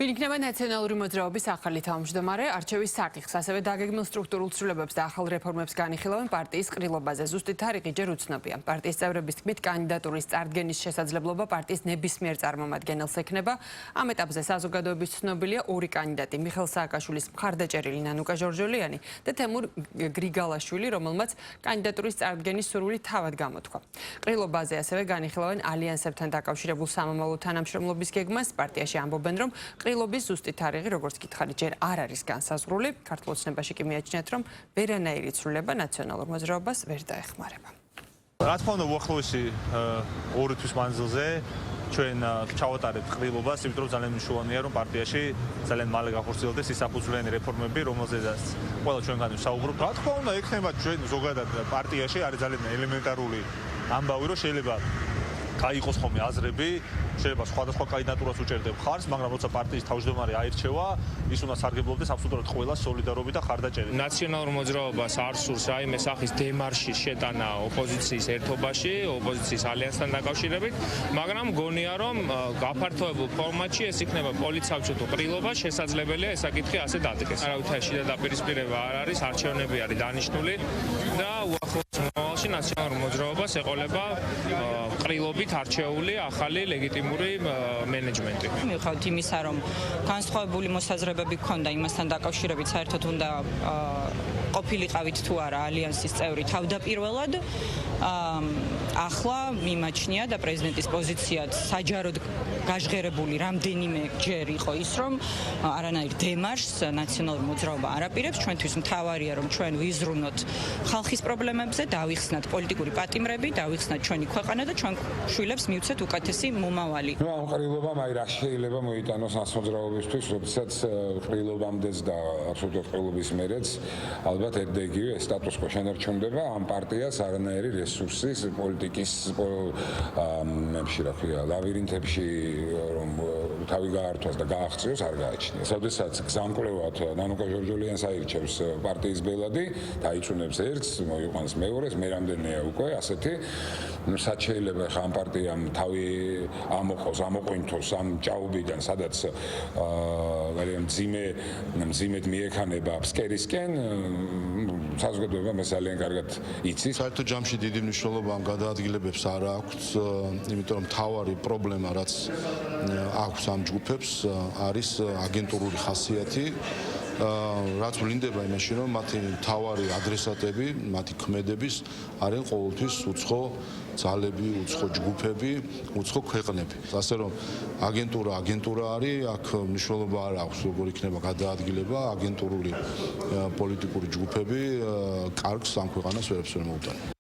ვინ იქნება ნაციონალური მოძრაობის ახალი თავმჯდომარე, არჩევის საკითხს, ასევე დაგეგმილ სტრუქტურულ ცვლილებებს და ახალ რეფორმებს განიხილავენ პარტიის ყრილობაზე. ზუსტი თარიღი ჯერ უცნობია. პარტიის წევრების თქმით, კანდიდატურის წარდგენის შესაძლებლობა პარტიის ნებისმიერ წარმომადგენელს ექნება. ამ ეტაპზე საზოგადოების ცნობილია ორი კანდიდატი: მიხეილ სააკაშვილის მხარდაჭერილი ნანუკა ჟორჟოლიანი და თემურ გრიგალაშვილი, რომელმაც კანდიდატურის წარდგენის სურვილი თავად გამოთქვა. ყრილობაზე ასევე განიხილავენ ალიანსებთან დაკავშირებულ სამომავლო თანამშრომლობის გეგმას. პარტიაში ამბობენ, რომ ყრილობის ზუსტი თარიღი, როგორც გითხარით, ჯერ არ არის განსაზღვრული. ქართულ ოცნებაში კი მიაჩნიათ, რომ ვერანაირი ცვლილება ნაციონალურ მოძრაობას ვერ დაეხმარება. რა თქმა უნდა, უახლოესი ორი თვის მანძილზე ჩვენ ჩავატარებთ ყრილობას, იმიტომ რომ ძალიან მნიშვნელოვანია, რომ პარტიაში ძალიან მალე გახორციელდეს ის საფუძვლიანი რეფორმები, რომელზედაც ყველა ჩვენგანი ვსაუბრობთ. რა თქმა უნდა, ექნება ჩვენ ზოგადად პარტიაში არის ძალიან ელემენტარული ამბავი, რომ შეიძლება გაიყოს ხოლმე აზრები, შეიძლება სხვადასხვა კანდიდატურას უჭერდებ ხარს, მაგრამ როცა პარტიის თავმჯდომარე აირჩევა, ის უნდა სარგებლობდეს აბსოლუტურად ყველა სოლიდარობით და ხარდაჭერით. ნაციონალურ მოძრაობას არ სურს რაიმე სახის დემარშის შეტანა ოპოზიციის ერთობაში, ოპოზიციის ალიანსთან დაკავშირებით, მაგრამ გონია, რომ გაფართოებულ ფორმატში ეს იქნება პოლიცსაბჭოთა ყრილობა, შესაძლებელია ეს საკითხი ასე დადგეს. არავითარი შიდა დაპირისპირება არ არის, არჩევნები არის დანიშნული და უახლოეს მომავალში ნაციონალურ მოძრაობას ეყოლება ყრილობით არჩეული ახალი ლეგიტიმური მენეჯმენტი. მიუხედავად იმისა, რომ განსხვავებული მოსაზრებები ჰქონდა იმასთან დაკავშირებით, საერთოდ უნდა ყოფილიყავით თუ არა ალიანსის წევრი თავდაპირველად, ახლა მიმაჩნია და პრეზიდენტის პოზიციად საჯაროდ გაჟღერებული რამდენიმე ჯერ იყო ის, რომ არანაირ დემარშს ნაციონალური მოძრაობა არ აპირებს. ჩვენთვის მთავარია, რომ ჩვენ ვიზრუნოთ ხალხის პრობლემებზე, დავიხსნათ პოლიტიკური პატიმრები, დავიხსნათ ჩვენი ქვეყანა და ჩვენ შვილებს მივცეთ უკეთესი მომავალი. ამ ყრილობამ რა შეიძლება მოიტანოს ნაცმოძრაობისთვის, როდესაც ყრილობამდეც და აბსოლუტურად ყრილობის მერეც ალბათ იგივე სტატუს-კვო შენარჩუნდება, ამ პარტიას არანაირი რესურსის პოლიტიკის ლაბირინთებში რომ თავი გაართვას და გააღწიოს არ გააჩნია. როდესაც გზამკვლევად ნანუკა ჟორჟოლიანს აირჩევს პარტიის ბელადი, დაიწუნებს ერთს, მოიყვანს მეორეს, მე რამდენია უკვე ასეთი, სად შეიძლება ხა ამ პარტიამ თავი ამოყოს, ამოყვინთოს ამ ჭაობიდან, სადაც მძიმედ მიექანება ფსკერისკენ, საზოგადოება მე ძალიან კარგად იცის. საერთო ჯამში დიდი მნიშვნელობა ამ გადაადგილებებს არ აქვს, იმიტომ რომ მთავარი პრობლემა, რაც აქვს ამ ჯგუფებს, არის აგენტურული ხასიათი. რაც ვლინდება იმაში, რომ მათი მთავარი ადრესატები, მათი ქმედების არიან ყოველთვის უცხო ძალები, უცხო ჯგუფები, უცხო ქვეყნები. ასე რომ აგენტურა არის, აქ მნიშვნელობა არ აქვს, როგორ იქნება გადაადგილება, აგენტურული პოლიტიკური ჯგუფები კარგს ამ ქვეყანას ვერაფერს ვერ მოუტანენ.